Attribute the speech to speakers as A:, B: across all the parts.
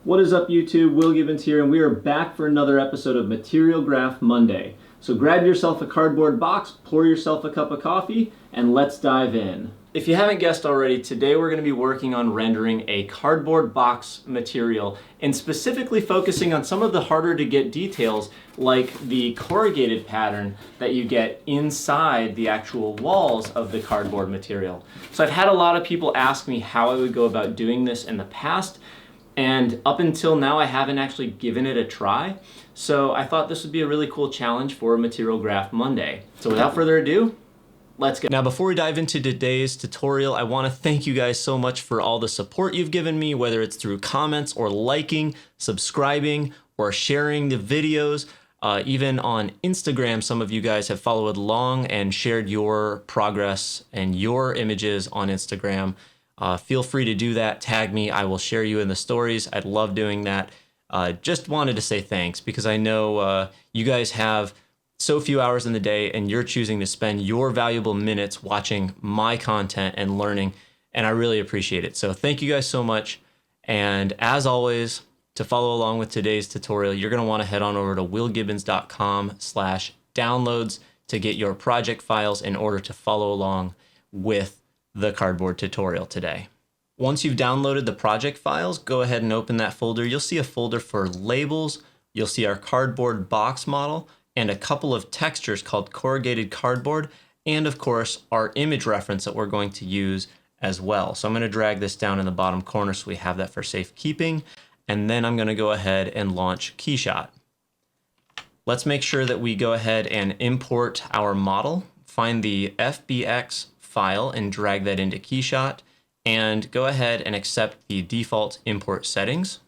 A: What is up, YouTube? Will Gibbons here, and we are back for another episode of Material Graph Monday. So grab yourself a cardboard box, pour yourself a cup of coffee, and let's dive in. If you haven't guessed already, today we're going to be working on rendering a cardboard box material and specifically focusing on some of the harder to get details like the corrugated pattern that you get inside the actual walls of the cardboard material. So I've had a lot of people ask me how I would go about doing this in the past, and up until now I haven't actually given it a try. So I thought this would be a really cool challenge for Material Graph Monday. So without further ado, let's go. Now, before we dive into today's tutorial, I want to thank you guys so much for all the support you've given me, whether it's through comments or liking, subscribing, or sharing the videos. Even on Instagram, some of you guys have followed along and shared your progress and your images on Instagram. Feel free to do that. Tag me. I will share you in the stories. I'd love doing that. Just wanted to say thanks because I know you guys have so few hours in the day and you're choosing to spend your valuable minutes watching my content and learning, and I really appreciate it. So thank you guys so much. And as always, to follow along with today's tutorial, you're going to want to head on over to willgibbons.com/downloads to get your project files in order to follow along with the cardboard tutorial today. Once you've downloaded the project files, go ahead and open that folder. You'll see a folder for labels. You'll see our cardboard box model and a couple of textures called corrugated cardboard, and of course our image reference that we're going to use as well. So I'm going to drag this down in the bottom corner so we have that for safekeeping, and then I'm going to go ahead and launch KeyShot. Let's make sure that we go ahead and import our model, find the FBX file and drag that into KeyShot, and go ahead and accept the default import settings.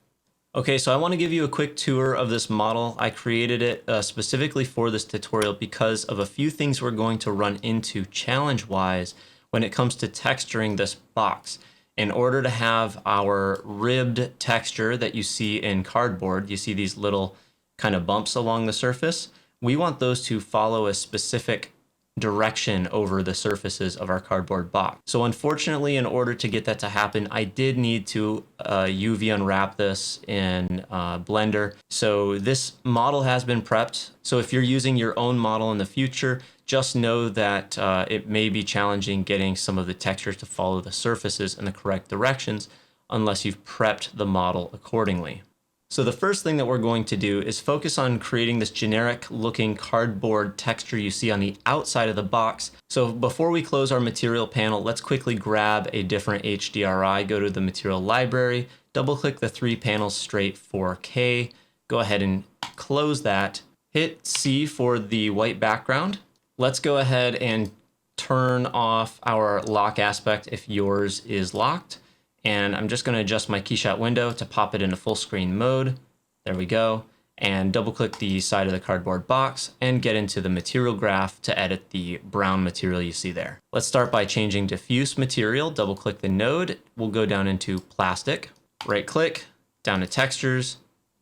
A: Okay, so I want to give you a quick tour of this model. I created it specifically for this tutorial because of a few things we're going to run into challenge-wise when it comes to texturing this box. In order to have our ribbed texture that you see in cardboard, you see these little kind of bumps along the surface, we want those to follow a specific direction over the surfaces of our cardboard box. So unfortunately, in order to get that to happen, I did need to UV unwrap this in Blender. So this model has been prepped. So if you're using your own model in the future, just know that it may be challenging getting some of the textures to follow the surfaces in the correct directions unless you've prepped the model accordingly. So the first thing that we're going to do is focus on creating this generic looking cardboard texture you see on the outside of the box. So before we close our material panel, let's quickly grab a different HDRI, go to the material library, double click the 3 panels straight 4K, go ahead and close that, hit C for the white background. Let's go ahead and turn off our lock aspect if yours is locked. And I'm just going to adjust my KeyShot window to pop it into full screen mode. There we go. And double click the side of the cardboard box and get into the material graph to edit the brown material you see there. Let's start by changing diffuse material. Double click the node. We'll go down into plastic, right click, down to textures,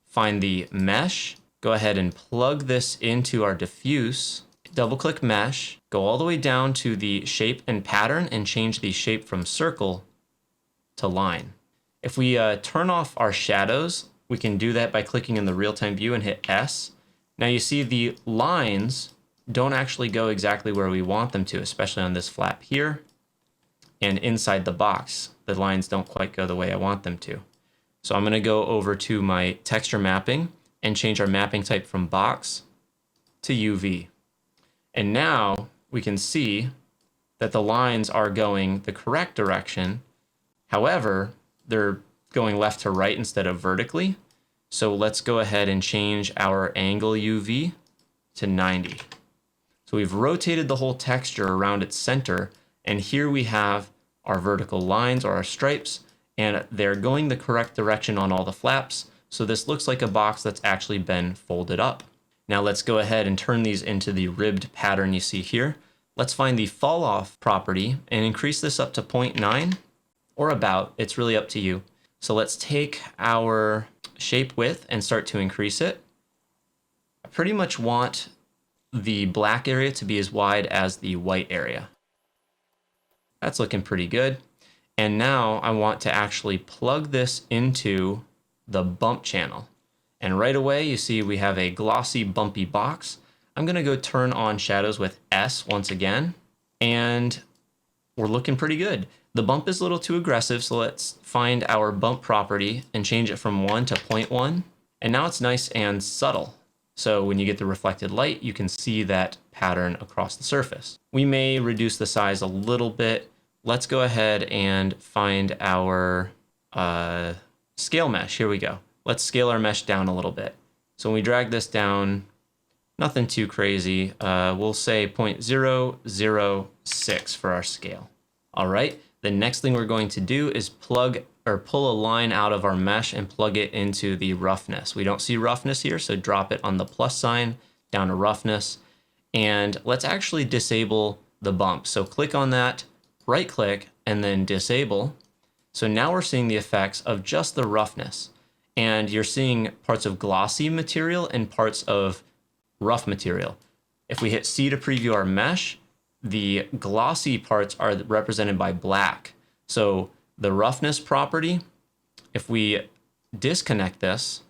A: find the mesh. Go ahead and plug this into our diffuse. Double click mesh, go all the way down to the shape and pattern and change the shape from circle to line. If we turn off our shadows, we can do that by clicking in the real-time view and hit S. Now you see the lines don't actually go exactly where we want them to, especially on this flap here. And inside the box, the lines don't quite go the way I want them to. So I'm going to go over to my texture mapping and change our mapping type from box to UV. And now we can see that the lines are going the correct direction. However, they're going left to right instead of vertically. So let's go ahead and change our angle UV to 90. So we've rotated the whole texture around its center, and here we have our vertical lines or our stripes, and they're going the correct direction on all the flaps. So this looks like a box that's actually been folded up. Now let's go ahead and turn these into the ribbed pattern you see here. Let's find the fall off property and increase this up to 0.9. or about, it's really up to you. So let's take our shape width and start to increase it. I pretty much want the black area to be as wide as the white area. That's looking pretty good. And now I want to actually plug this into the bump channel. And right away, you see we have a glossy, bumpy box. I'm gonna go turn on shadows with S once again, and we're looking pretty good. The bump is a little too aggressive, so let's find our bump property and change it from 1 to 0.1. And now it's nice and subtle. So when you get the reflected light, you can see that pattern across the surface. We may reduce the size a little bit. Let's go ahead and find our scale mesh. Here we go. Let's scale our mesh down a little bit. So when we drag this down, nothing too crazy. We'll say 0.006 for our scale. All right. The next thing we're going to do is plug or pull a line out of our mesh and plug it into the roughness. We don't see roughness here, so drop it on the plus sign down to roughness. And let's actually disable the bump. So click on that, right click, and then disable. So now we're seeing the effects of just the roughness. And you're seeing parts of glossy material and parts of rough material. If we hit C to preview our mesh, the glossy parts are represented by black. So the roughness property, if we disconnect this,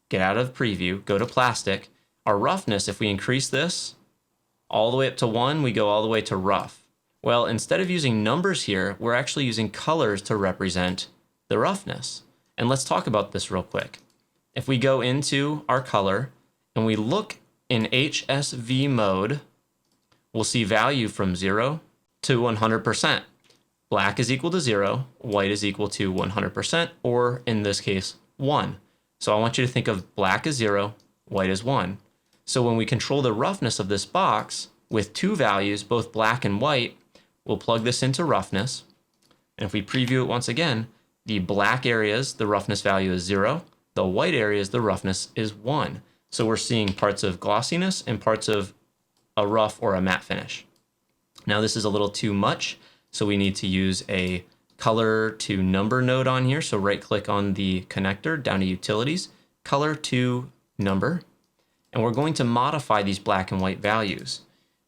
A: get out of preview, go to plastic, our roughness, if we increase this all the way up to 1, we go all the way to rough. Well, instead of using numbers here, we're actually using colors to represent the roughness. And let's talk about this real quick. If we go into our color and we look in HSV mode, we'll see value from 0 to 100%. Black is equal to 0, white is equal to 100%, or in this case, 1. So I want you to think of black as 0, white as 1. So when we control the roughness of this box with two values, both black and white, we'll plug this into roughness. And if we preview it once again, the black areas, the roughness value is 0. The white areas, the roughness is 1. So we're seeing parts of glossiness and parts of a rough or a matte finish. Now this is a little too much, so we need to use a color to number node on here. So right click on the connector, down to utilities, color to number, and we're going to modify these black and white values.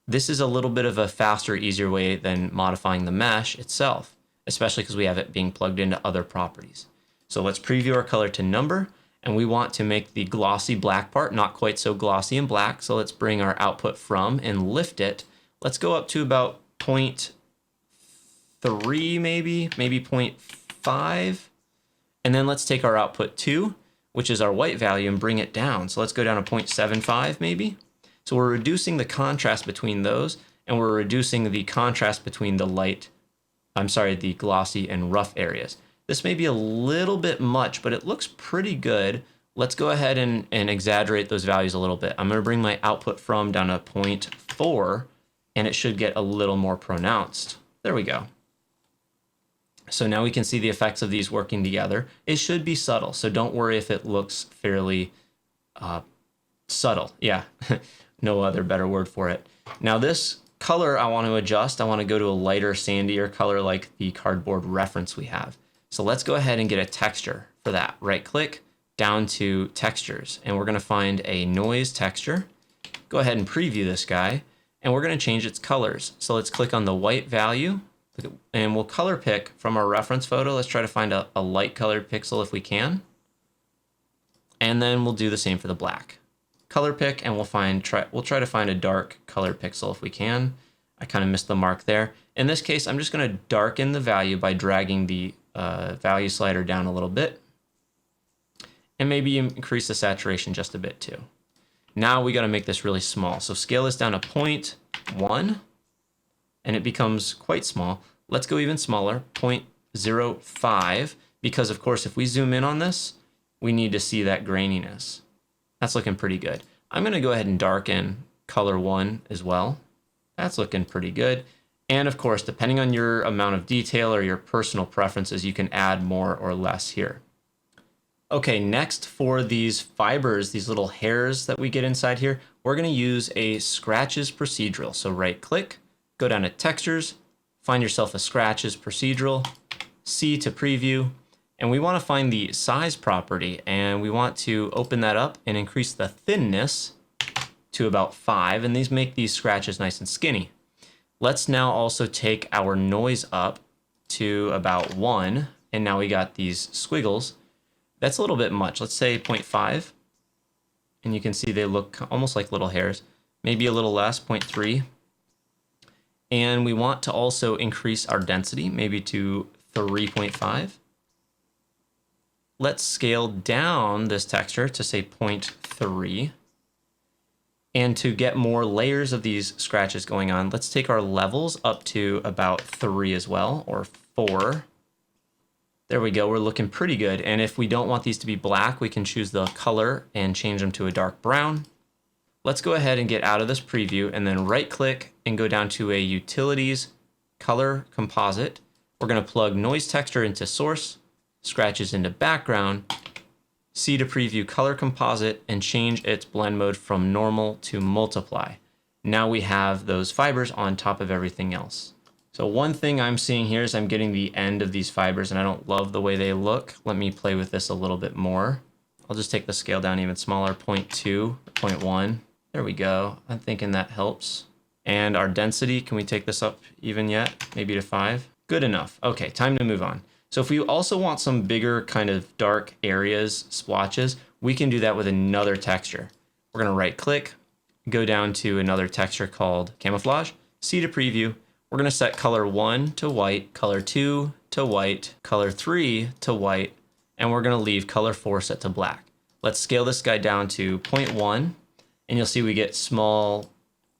A: This is a little bit of a faster, easier way than modifying the mesh itself, especially because we have it being plugged into other properties. So let's preview our color to number. And we want to make the glossy black part not quite so glossy and black. So let's bring our output from and lift it. Let's go up to about 0.3, maybe 0.5. And then let's take our output 2, which is our white value, and bring it down. So let's go down to 0.75 maybe. So we're reducing the contrast between those, and we're reducing the contrast between the the glossy and rough areas. This may be a little bit much, but it looks pretty good. Let's go ahead and exaggerate those values a little bit. I'm going to bring my output from down to 0.4, and it should get a little more pronounced. There we go. So now we can see the effects of these working together. It should be subtle, so don't worry if it looks fairly subtle. Yeah, no other better word for it. Now this color I want to adjust. I want to go to a lighter, sandier color like the cardboard reference we have. So let's go ahead and get a texture for that. Right click down to textures, and we're going to find a noise texture. Go ahead and preview this guy, and we're going to change its colors. So let's click on the white value, and we'll color pick from our reference photo. Let's try to find a light colored pixel if we can. And then we'll do the same for the black. Color pick, and we'll try to find a dark colored pixel if we can. I kind of missed the mark there. In this case, I'm just going to darken the value by dragging the value slider down a little bit, and maybe increase the saturation just a bit too. Now we got to make this really small. So scale this down to 0.1, and it becomes quite small. Let's go even smaller, 0.05, because of course, if we zoom in on this, we need to see that graininess. That's looking pretty good. I'm going to go ahead and darken color 1 as well. That's looking pretty good. And of course, depending on your amount of detail or your personal preferences, you can add more or less here. Okay, next for these fibers, these little hairs that we get inside here, we're going to use a scratches procedural. So right click, go down to textures, find yourself a scratches procedural, C to preview, and we want to find the size property, and we want to open that up and increase the thinness to about 5, and these make these scratches nice and skinny. Let's now also take our noise up to about 1, and now we got these squiggles. That's a little bit much. Let's say 0.5. And you can see they look almost like little hairs. Maybe a little less, 0.3. And we want to also increase our density, maybe to 3.5. Let's scale down this texture to say 0.3. And to get more layers of these scratches going on, let's take our levels up to about 3 as well, or 4. There we go, we're looking pretty good. And if we don't want these to be black, we can choose the color and change them to a dark brown. Let's go ahead and get out of this preview and then right click and go down to a Utilities, Color Composite. We're gonna plug Noise Texture into Source, Scratches into Background, C to preview Color Composite, and change its blend mode from normal to multiply. Now we have those fibers on top of everything else. So one thing I'm seeing here is I'm getting the end of these fibers and I don't love the way they look. Let me play with this a little bit more. I'll just take the scale down even smaller, 0.2, 0.1. There we go. I'm thinking that helps. And our density, can we take this up even yet? Maybe to 5? Good enough. Okay, time to move on. So if we also want some bigger kind of dark areas, splotches, we can do that with another texture. We're gonna right click, go down to another texture called Camouflage, C to preview. We're gonna set color 1 to white, color 2 to white, color 3 to white, and we're gonna leave color 4 set to black. Let's scale this guy down to 0.1, and you'll see we get small,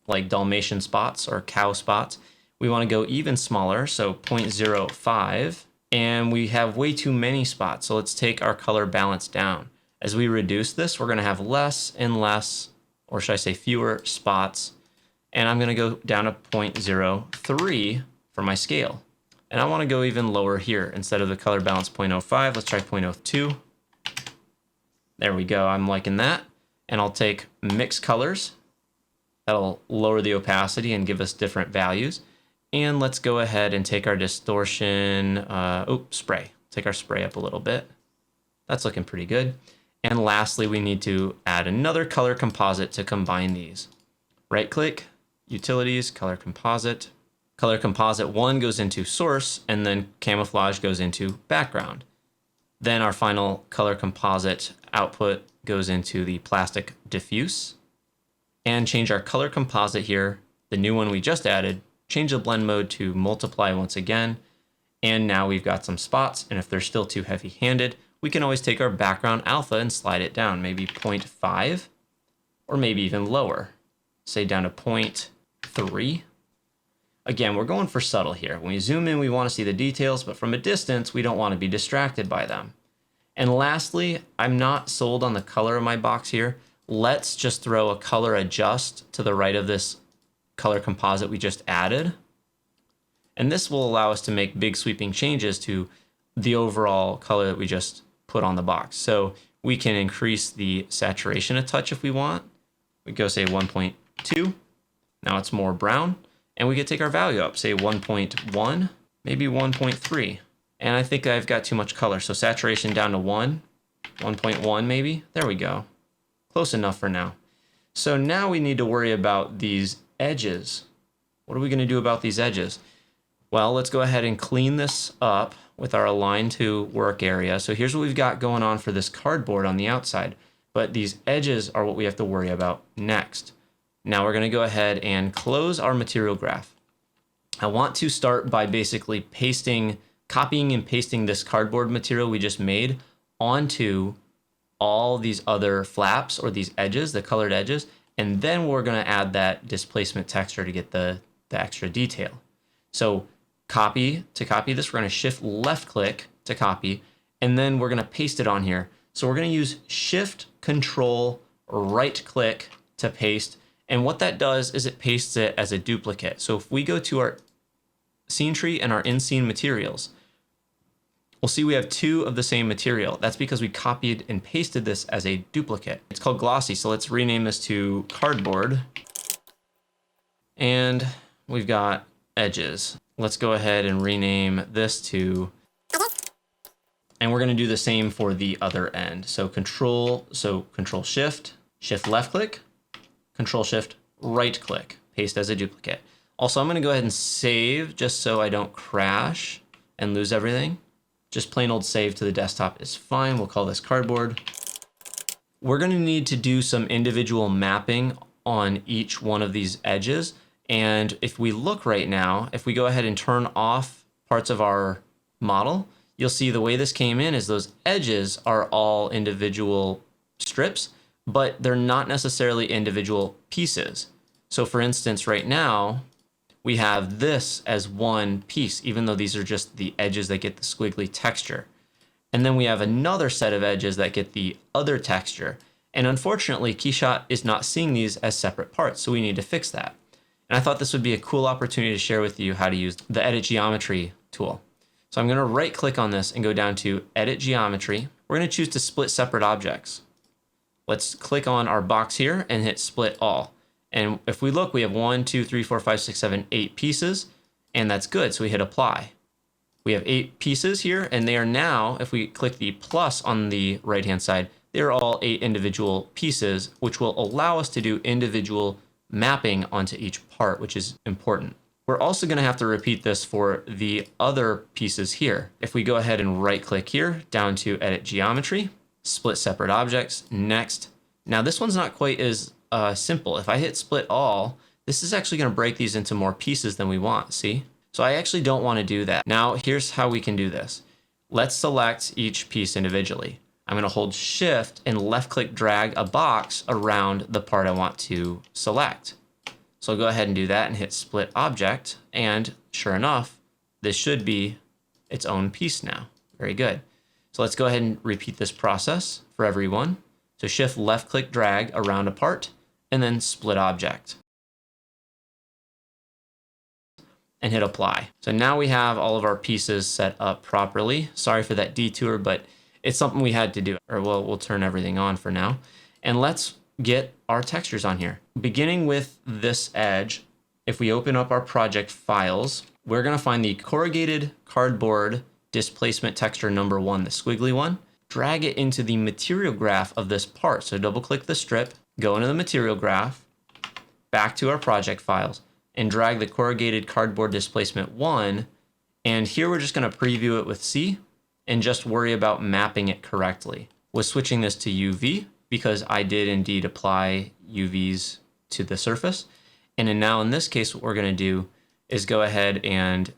A: like Dalmatian spots or cow spots. We wanna go even smaller, so 0.05. And we have way too many spots. So let's take our color balance down. As we reduce this, we're gonna have less and less, or should I say fewer spots. And I'm gonna go down to 0.03 for my scale. And I wanna go even lower here. Instead of the color balance 0.05, let's try 0.02. There we go, I'm liking that. And I'll take mix colors. That'll lower the opacity and give us different values. And let's go ahead and take our distortion, spray. Take our spray up a little bit. That's looking pretty good. And lastly, we need to add another color composite to combine these. Right click, Utilities, Color Composite. Color Composite 1 goes into Source, and then Camouflage goes into Background. Then our final color composite output goes into the Plastic Diffuse. And change our color composite here, the new one we just added, change the blend mode to multiply once again. And now we've got some spots. And if they're still too heavy handed, we can always take our background alpha and slide it down, maybe 0.5 or maybe even lower, say down to 0.3. Again, we're going for subtle here. When we zoom in, we want to see the details, but from a distance, we don't want to be distracted by them. And lastly, I'm not sold on the color of my box here. Let's just throw a color adjust to the right of this color composite we just added. And this will allow us to make big sweeping changes to the overall color that we just put on the box. So we can increase the saturation a touch if we want. We go say 1.2. Now it's more brown. And we can take our value up, say 1.1, maybe 1.3. And I think I've got too much color. So saturation down to 1.1 maybe. There we go. Close enough for now. So now we need to worry about these edges. What are we going to do about these edges? Well, let's go ahead and clean this up with our align to work area. So here's what we've got going on for this cardboard on the outside, but these edges are what we have to worry about next. Now we're going to go ahead and close our material graph. I want to start by basically copying and pasting this cardboard material we just made onto all these other flaps or these edges, the colored edges. And then we're going to add that displacement texture to get the extra detail. So to copy this, we're going to shift left click to copy, and then we're going to paste it on here. So we're going to use shift control right click to paste. And what that does is it pastes it as a duplicate. So if we go to our scene tree and our in scene materials, we'll see we have two of the same material. That's because we copied and pasted this as a duplicate. It's called glossy, so let's rename this to cardboard. And we've got edges. Let's go ahead and rename this to, and we're gonna do the same for the other end. So control shift left click, control shift right click, paste as a duplicate. Also, I'm gonna go ahead and save just so I don't crash and lose everything. Just plain old save to the desktop is fine. We'll call this cardboard. We're going to need to do some individual mapping on each one of these edges. And if we look right now, if we go ahead and turn off parts of our model, you'll see the way this came in is those edges are all individual strips, but they're not necessarily individual pieces. So for instance, right now, we have this as one piece, even though these are just the edges that get the squiggly texture. And then we have another set of edges that get the other texture. And unfortunately, KeyShot is not seeing these as separate parts, so we need to fix that. And I thought this would be a cool opportunity to share with you how to use the Edit Geometry tool. So I'm going to right click on this and go down to Edit Geometry. We're going to choose to split separate objects. Let's click on our box here and hit Split All. And if we look, we have 1, 2, 3, 4, 5, 6, 7, 8 pieces, and that's good. So we hit Apply. We have 8 pieces here, and they are now, if we click the plus on the right-hand side, they're all 8 individual pieces, which will allow us to do individual mapping onto each part, which is important. We're also going to have to repeat this for the other pieces here. If we go ahead and right-click here, down to Edit Geometry, Split Separate Objects, Next. Now this one's not quite as simple. If I hit Split All, this is actually going to break these into more pieces than we want, see? So I actually don't want to do that. Now here's how we can do this. Let's select each piece individually. I'm going to hold Shift and left-click drag a box around the part I want to select. So I'll go ahead and do that and hit Split Object, and sure enough, this should be its own piece now. Very good. So let's go ahead and repeat this process for everyone. So Shift left-click drag around a part, and then Split Object. And hit Apply. So now we have all of our pieces set up properly. Sorry for that detour, but it's something we had to do. Or we'll turn everything on for now. And let's get our textures on here. Beginning with this edge, if we open up our project files, we're going to find the corrugated cardboard displacement texture number 1, the squiggly one. Drag it into the material graph of this part. So double click the strip, go into the material graph, back to our project files, and drag the corrugated cardboard displacement 1. And here we're just going to preview it with C and just worry about mapping it correctly. We're switching this to UV because I did indeed apply UVs to the surface. And then now in this case, what we're going to do is go ahead and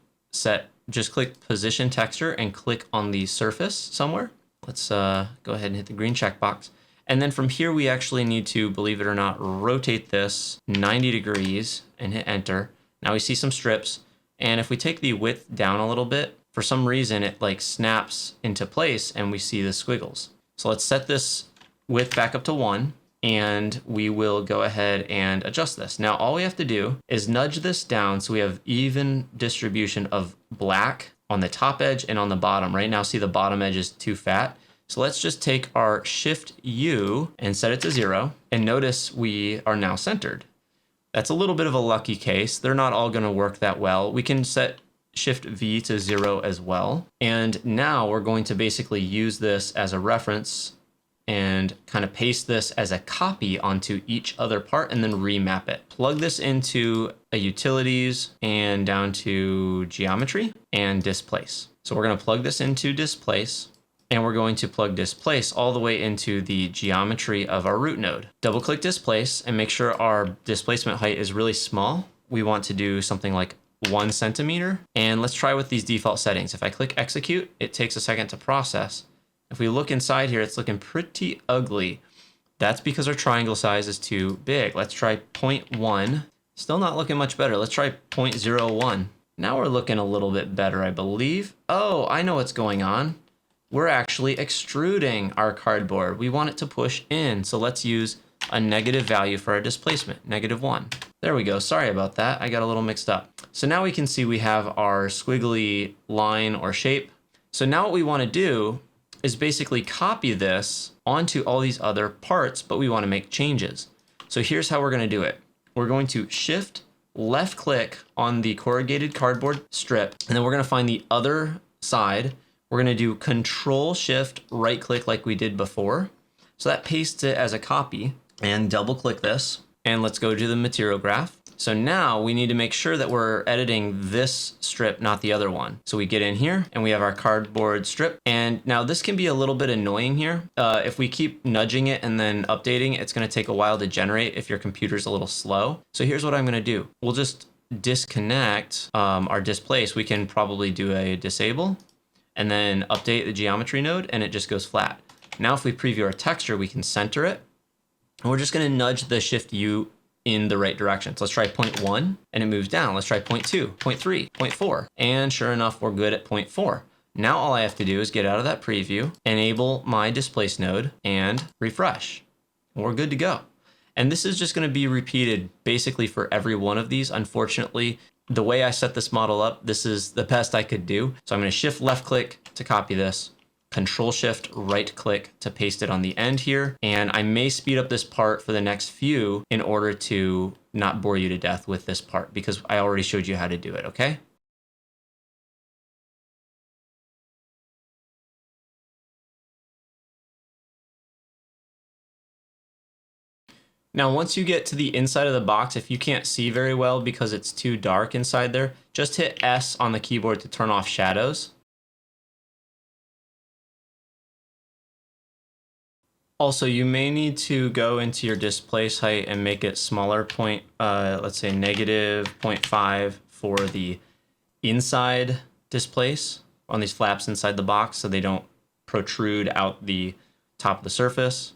A: just click Position Texture and click on the surface somewhere. Let's go ahead and hit the green checkbox. And then from here, we actually need to, believe it or not, rotate this 90 degrees and hit Enter. Now we see some strips. And if we take the width down a little bit, for some reason, it like snaps into place and we see the squiggles. So let's set this width back up to 1, and we will go ahead and adjust this. Now, all we have to do is nudge this down so we have even distribution of black on the top edge and on the bottom. Right now, see the bottom edge is too fat. So let's just take our Shift U and set it to 0, and notice we are now centered. That's a little bit of a lucky case. They're not all going to work that well. We can set Shift V to 0 as well. And now we're going to basically use this as a reference and kind of paste this as a copy onto each other part and then remap it. Plug this into a utilities and down to geometry and displace. So we're going to plug this into displace, and we're going to plug displace all the way into the geometry of our root node. Double click displace and make sure our displacement height is really small. We want to do something like 1 centimeter. And let's try with these default settings. If I click execute, it takes a second to process. If we look inside here, it's looking pretty ugly. That's because our triangle size is too big. Let's try 0.1. Still not looking much better. Let's try 0.01. Now we're looking a little bit better, I believe. Oh, I know what's going on. We're actually extruding our cardboard. We want it to push in. So let's use a negative value for our displacement, -1. There we go. Sorry about that. I got a little mixed up. So now we can see we have our squiggly line or shape. So now what we want to do is basically copy this onto all these other parts, but we want to make changes. So here's how we're going to do it. We're going to Shift left click on the corrugated cardboard strip, and then we're going to find the other side. We're going to do Control Shift right click like we did before. So that pastes it as a copy, and double click this. And let's go to the material graph. So now we need to make sure that we're editing this strip, not the other one. So we get in here and we have our cardboard strip. And now this can be a little bit annoying here. If we keep nudging it and then updating, it's going to take a while to generate if your computer's a little slow. So here's what I'm going to do. We'll just disconnect our displace. We can probably do a disable and then update the geometry node and it just goes flat. Now if we preview our texture, we can center it. And we're just going to nudge the shift U in the right direction. So let's try 0.1 and it moves down. Let's try 0.2, 0.3, 0.4. And sure enough, we're good at 0.4. Now all I have to do is get out of that preview, enable my displace node and refresh. And we're good to go. And this is just going to be repeated basically for every one of these. Unfortunately, the way I set this model up, this is the best I could do. So I'm going to shift left click to copy this. Control Shift right click to paste it on the end here. And I may speed up this part for the next few in order to not bore you to death with this part because I already showed you how to do it, okay? Now, once you get to the inside of the box, if you can't see very well because it's too dark inside there, just hit S on the keyboard to turn off shadows. Also, you may need to go into your displace height and make it smaller, let's say -0.5 for the inside displace on these flaps inside the box so they don't protrude out the top of the surface.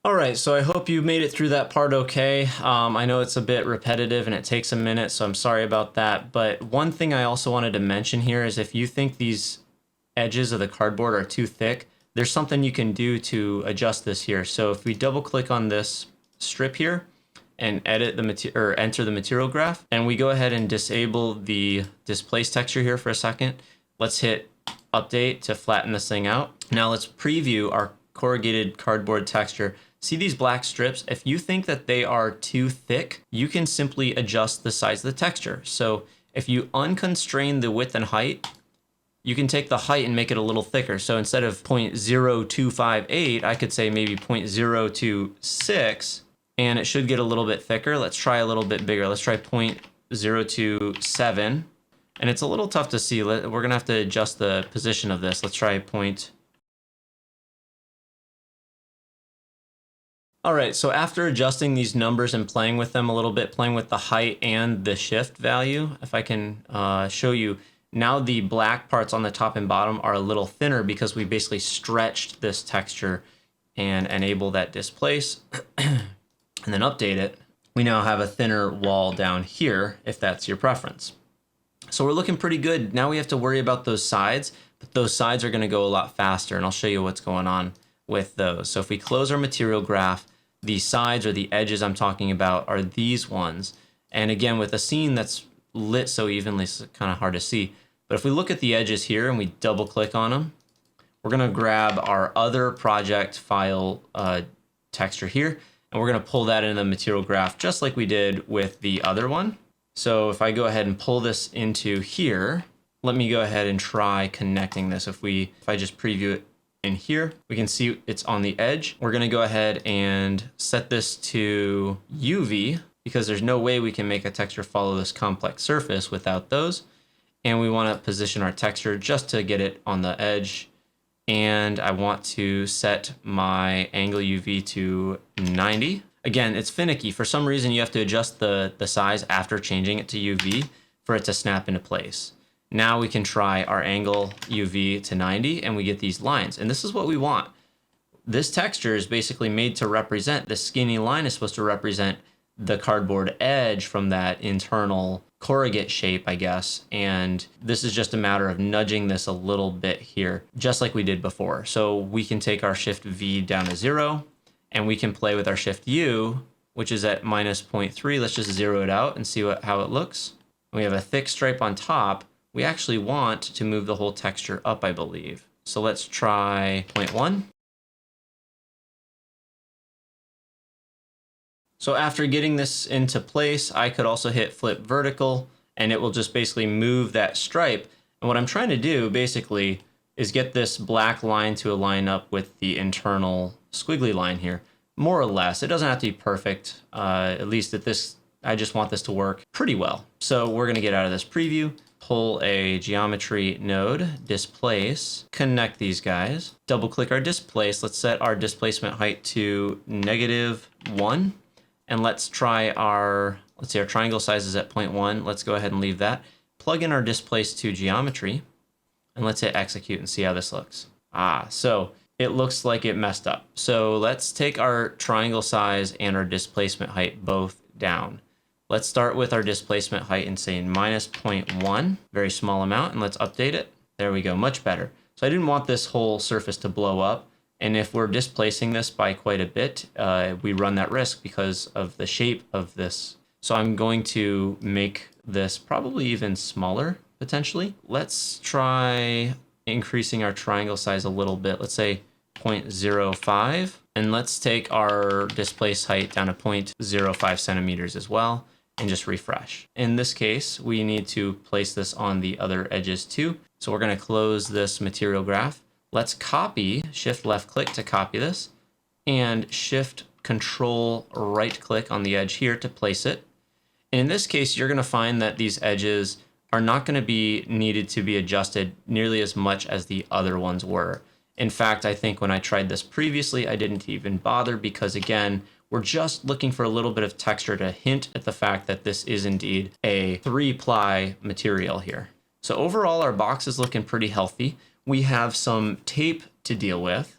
A: All right, so I hope you made it through that part okay. I know it's a bit repetitive and it takes a minute, so I'm sorry about that. But one thing I also wanted to mention here is if you think these edges of the cardboard are too thick, there's something you can do to adjust this here. So if we double click on this strip here and edit the enter the material graph, and we go ahead and disable the displace texture here for a second, let's hit update to flatten this thing out. Now let's preview our corrugated cardboard texture. See these black strips? If you think that they are too thick, you can simply adjust the size of the texture. So if you unconstrain the width and height, you can take the height and make it a little thicker. So instead of 0.0258, I could say maybe 0.026, and it should get a little bit thicker. Let's try a little bit bigger. Let's try 0.027. And it's a little tough to see. We're gonna have to adjust the position of this. Let's try All right, so after adjusting these numbers and playing with them a little bit, playing with the height and the shift value, if I can show you, now the black parts on the top and bottom are a little thinner because we basically stretched this texture and enable that displace and then update it. We now have a thinner wall down here if that's your preference. So we're looking pretty good. Now we have to worry about those sides, but those sides are going to go a lot faster, and I'll show you what's going on with those. So if we close our material graph, the sides or the edges I'm talking about are these ones. And again, with a scene that's lit so evenly, it's kind of hard to see. But if we look at the edges here and we double click on them, we're going to grab our other project file texture here, and we're going to pull that into the material graph just like we did with the other one. So if I go ahead and pull this into here, let me go ahead and try connecting this. If I just preview it in here, we can see it's on the edge. We're going to go ahead and set this to UV because there's no way we can make a texture follow this complex surface without those. And we want to position our texture just to get it on the edge. And I want to set my angle UV to 90. Again, it's finicky. For some reason, you have to adjust the size after changing it to UV for it to snap into place. Now we can try our angle UV to 90 and we get these lines. And this is what we want. This texture is basically made to represent, the skinny line is supposed to represent the cardboard edge from that internal corrugate shape, I guess. And this is just a matter of nudging this a little bit here, just like we did before. So we can take our Shift V down to 0 and we can play with our Shift U, which is at -0.3. Let's just zero it out and see how it looks. We have a thick stripe on top. We actually want to move the whole texture up, I believe. So let's try 0.1. So after getting this into place, I could also hit flip vertical and it will just basically move that stripe. And what I'm trying to do basically is get this black line to align up with the internal squiggly line here, more or less. It doesn't have to be perfect, at least at this, I just want this to work pretty well. So we're gonna get out of this preview, pull a geometry node, displace, connect these guys, double click our displace. Let's set our displacement height to -1. And let's try our, let's see, our triangle size is at 0.1. Let's go ahead and leave that. Plug in our displace to geometry and let's hit execute and see how this looks. So it looks like it messed up. So let's take our triangle size and our displacement height both down. Let's start with our displacement height and say -0.1, very small amount, and let's update it. There we go, much better. So I didn't want this whole surface to blow up. And if we're displacing this by quite a bit, we run that risk because of the shape of this. So I'm going to make this probably even smaller, potentially. Let's try increasing our triangle size a little bit. Let's say 0.05. And let's take our displace height down to 0.05 centimeters as well, and just refresh. In this case, we need to place this on the other edges too. So we're gonna close this material graph. Let's copy, shift left click to copy this, and shift control right click on the edge here to place it. And in this case, you're gonna find that these edges are not gonna be needed to be adjusted nearly as much as the other ones were. In fact, I think when I tried this previously, I didn't even bother because again, we're just looking for a little bit of texture to hint at the fact that this is indeed a 3-ply material here. So overall, our box is looking pretty healthy. We have some tape to deal with.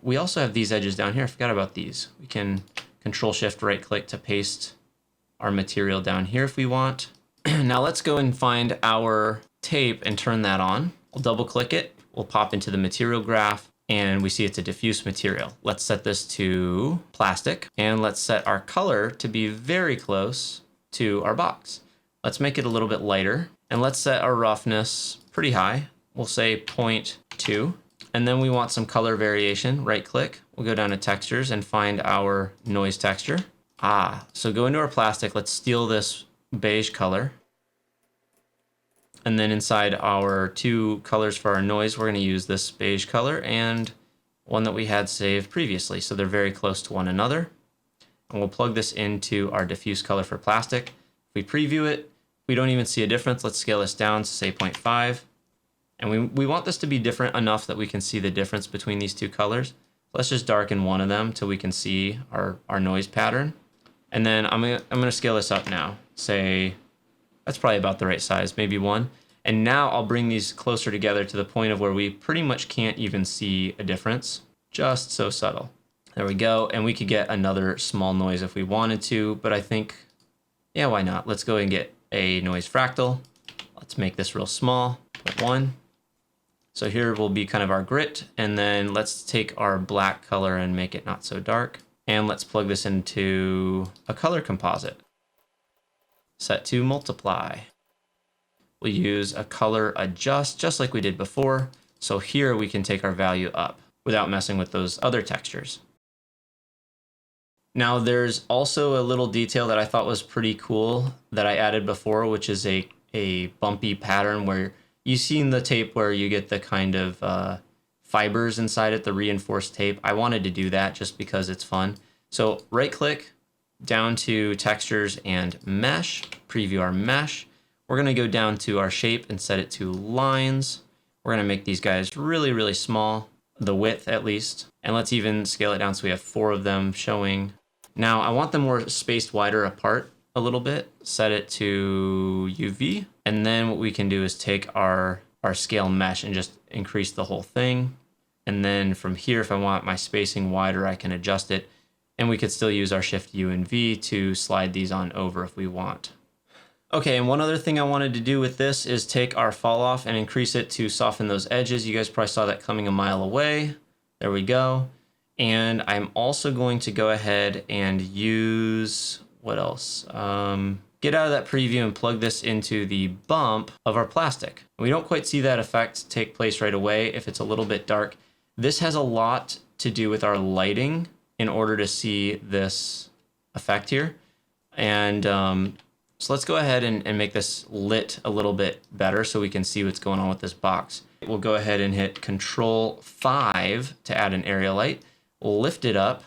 A: We also have these edges down here. I forgot about these. We can control shift right click to paste our material down here if we want. Now let's go and find our tape and turn that on. We'll double click it. We'll pop into the material graph and we see it's a diffuse material. Let's set this to plastic and let's set our color to be very close to our box. Let's make it a little bit lighter and let's set our roughness pretty high. We'll say 0.2, and then we want some color variation. Right click, we'll go down to textures and find our noise texture. So go into our plastic, let's steal this beige color. And then inside our 2 colors for our noise, we're gonna use this beige color and one that we had saved previously. So they're very close to one another. And we'll plug this into our diffuse color for plastic. If we preview it, we don't even see a difference. Let's scale this down to say 0.5. And we want this to be different enough that we can see the difference between these 2 colors. Let's just darken one of them till we can see our noise pattern. And then I'm gonna scale this up now. Say, that's probably about the right size, maybe 1. And now I'll bring these closer together to the point of where we pretty much can't even see a difference. Just so subtle. There we go. And we could get another small noise if we wanted to, but I think, yeah, why not? Let's go and get a noise fractal. Let's make this real small, 0.1. So here will be kind of our grit, and then let's take our black color and make it not so dark. And let's plug this into a color composite. Set to multiply. We'll use a color adjust just like we did before. So here we can take our value up without messing with those other textures. Now there's also a little detail that I thought was pretty cool that I added before, which is a bumpy pattern where you've seen the tape where you get the kind of fibers inside it, the reinforced tape. I wanted to do that just because it's fun. So right click down to textures and mesh, preview our mesh. We're gonna go down to our shape and set it to lines. We're gonna make these guys really, really small, the width at least. And let's even scale it down so we have 4 of them showing. Now I want them more spaced wider apart a little bit, set it to UV. And then what we can do is take our scale mesh and just increase the whole thing. And then from here, if I want my spacing wider, I can adjust it. And we could still use our Shift U and V to slide these on over if we want. Okay, and one other thing I wanted to do with this is take our fall off and increase it to soften those edges. You guys probably saw that coming a mile away. There we go. And I'm also going to go ahead and use, what else? Get out of that preview and plug this into the bump of our plastic. We don't quite see that effect take place right away if it's a little bit dark. This has a lot to do with our lighting in order to see this effect here. And so let's go ahead and make this lit a little bit better so we can see what's going on with this box. We'll go ahead and hit Control 5 to add an area light. We'll lift it up,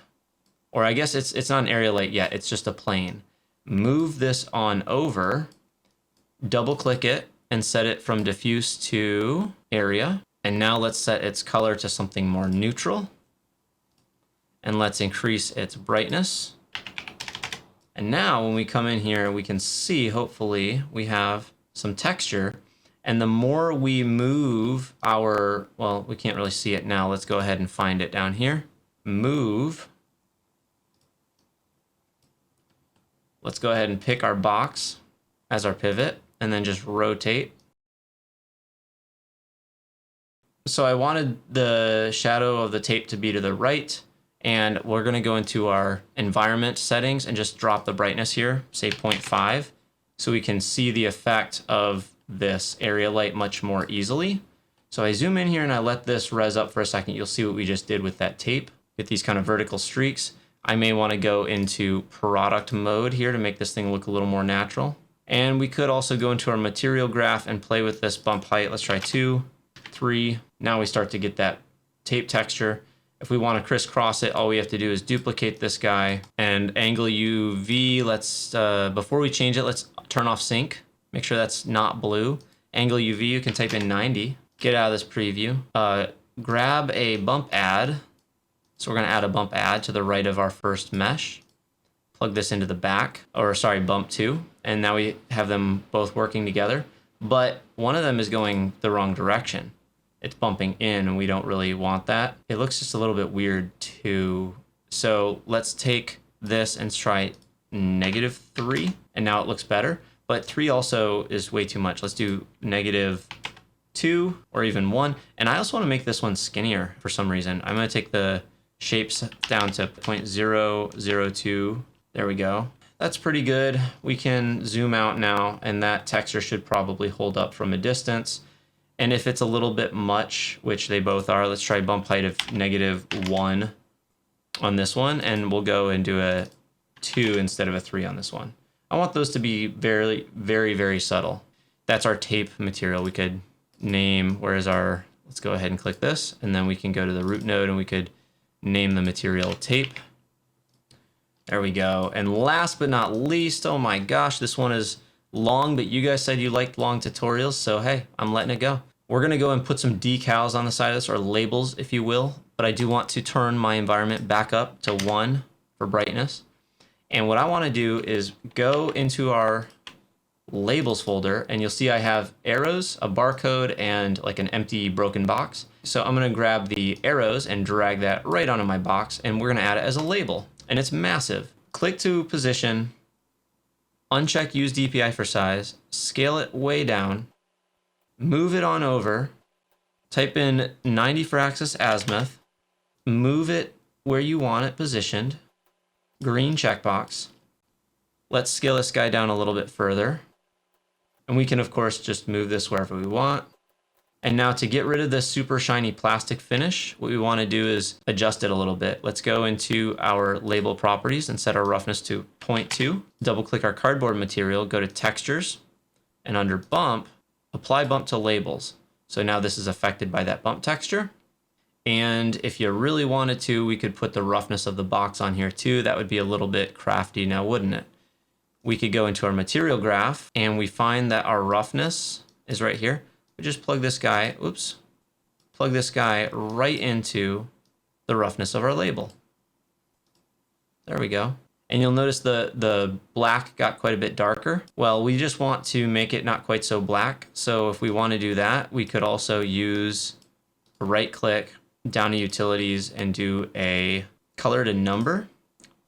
A: or I guess it's not an area light yet, it's just a plane. Move this on over, double click it, and set it from diffuse to area. And now let's set its color to something more neutral. And let's increase its brightness. And now when we come in here, we can see, hopefully, we have some texture. And the more we move our, well, we can't really see it now. Let's go ahead and find it down here. Move. Let's go ahead and pick our box as our pivot and then just rotate. So I wanted the shadow of the tape to be to the right, and we're going to go into our environment settings and just drop the brightness here, say 0.5, so we can see the effect of this area light much more easily. So I zoom in here and I let this res up for a second. You'll see what we just did with that tape. Get these kind of vertical streaks. I may want to go into product mode here to make this thing look a little more natural. And we could also go into our material graph and play with this bump height. Let's try 2, 3. Now we start to get that tape texture. If we want to crisscross it, all we have to do is duplicate this guy and angle UV. Let's, before we change it, let's turn off sync. Make sure that's not blue. Angle UV, you can type in 90. Get out of this preview. Grab a bump add. So we're going to add a bump add to the right of our first mesh. Plug this into the back, or sorry, bump 2. And now we have them both working together. But one of them is going the wrong direction. It's bumping in, and we don't really want that. It looks just a little bit weird too. So let's take this and try -3, and now it looks better. But 3 also is way too much. Let's do -2 or even 1. And I also want to make this one skinnier for some reason. I'm going to take the shapes down to 0.002. There we go. That's pretty good. We can zoom out now, and that texture should probably hold up from a distance. And if it's a little bit much, which they both are, let's try bump height of -1 on this one, and we'll go and do a 2 instead of a 3 on this one. I want those to be very, very, very subtle. That's our tape material. We could name, where's our, let's go ahead and click this, and then we can go to the root node and we could name the material tape. There we go. And last but not least, oh my gosh, this one is long, but you guys said you liked long tutorials, so hey, I'm letting it go. We're gonna go and put some decals on the side of this, or labels, if you will, but I do want to turn my environment back up to 1 for brightness. And what I wanna do is go into our labels folder, and you'll see I have arrows, a barcode, and like an empty broken box. So I'm gonna grab the arrows and drag that right onto my box, and we're gonna add it as a label. And it's massive. Click to position, uncheck use DPI for size, scale it way down, move it on over, type in 90 for axis azimuth, move it where you want it positioned, green checkbox. Let's scale this guy down a little bit further. And we can, of course, just move this wherever we want. And now to get rid of this super shiny plastic finish, what we want to do is adjust it a little bit. Let's go into our label properties and set our roughness to 0.2. Double click our cardboard material, go to textures, and under bump, apply bump to labels. So now this is affected by that bump texture. And if you really wanted to, we could put the roughness of the box on here too. That would be a little bit crafty now, wouldn't it? We could go into our material graph and we find that our roughness is right here. We just plug this guy, plug this guy right into the roughness of our label. There we go. And you'll notice the black got quite a bit darker. Well, we just want to make it not quite so black. So if we want to do that, we could also use a right click down to utilities and do a color to number.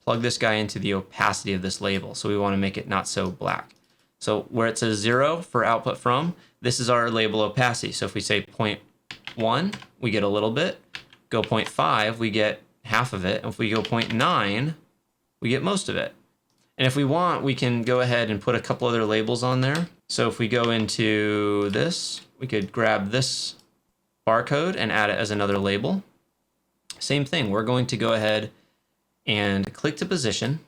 A: Plug this guy into the opacity of this label. So we want to make it not so black. So where it says 0 for output from, this is our label opacity. So if we say 0.1, we get a little bit. Go 0.5, we get half of it. And if we go 0.9, we get most of it. And if we want, we can go ahead and put a couple other labels on there. So if we go into this, we could grab this barcode and add it as another label. Same thing, we're going to go ahead and click to position,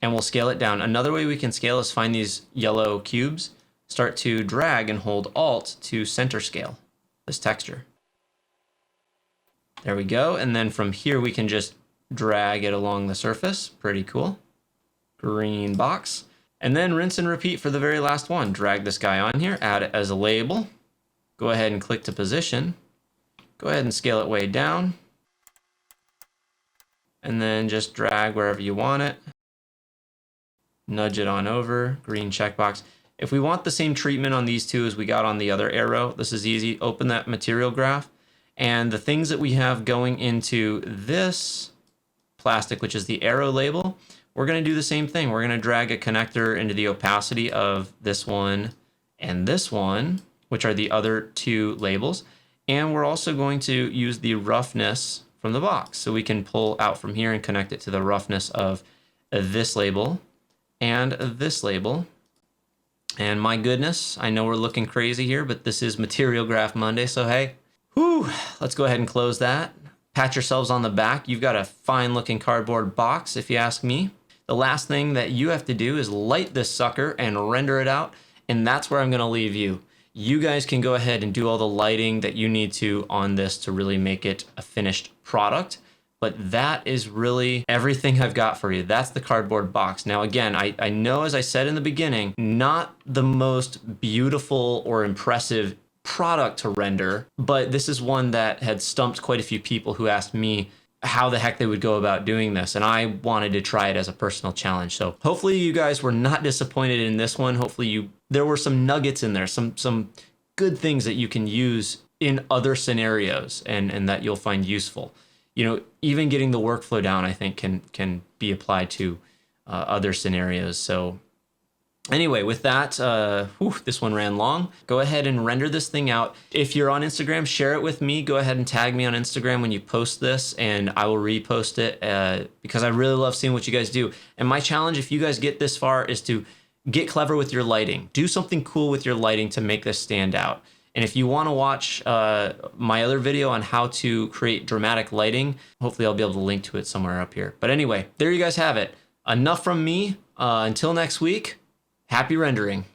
A: and we'll scale it down. Another way we can scale is find these yellow cubes, start to drag and hold Alt to center scale this texture. There we go. And then from here, we can just drag it along the surface. Pretty cool. Green box. And then rinse and repeat for the very last one. Drag this guy on here, add it as a label. Go ahead and click to position. Go ahead and scale it way down. And then just drag wherever you want it. Nudge it on over, green checkbox. If we want the same treatment on these two as we got on the other arrow, this is easy. Open that material graph. And the things that we have going into this plastic, which is the arrow label, we're going to do the same thing. We're going to drag a connector into the opacity of this one and this one, which are the other two labels. And we're also going to use the roughness from the box. So we can pull out from here and connect it to the roughness of this label and this label. And my goodness, I know we're looking crazy here, but this is Material Graph Monday. So hey, whew, let's go ahead and close that. Pat yourselves on the back. You've got a fine looking cardboard box, if you ask me. The last thing that you have to do is light this sucker and render it out. And that's where I'm going to leave you. You guys can go ahead and do all the lighting that you need to on this to really make it a finished product. But that is really everything I've got for you. That's the cardboard box. Now, again, I know, as I said in the beginning, not the most beautiful or impressive product to render, but this is one that had stumped quite a few people who asked me how the heck they would go about doing this, and I wanted to try it as a personal challenge. So hopefully you guys were not disappointed in this one. Hopefully there were some nuggets in there, some good things that you can use in other scenarios and that you'll find useful. You know, even getting the workflow down, I think can be applied to other scenarios. So anyway, with that, this one ran long. Go ahead and render this thing out. If you're on Instagram, share it with me. Go ahead and tag me on Instagram when you post this, and I will repost it because I really love seeing what you guys do. And my challenge, if you guys get this far, is to get clever with your lighting. Do something cool with your lighting to make this stand out. And if you want to watch my other video on how to create dramatic lighting, hopefully I'll be able to link to it somewhere up here. But anyway, there you guys have it. Enough from me. Until next week. Happy rendering.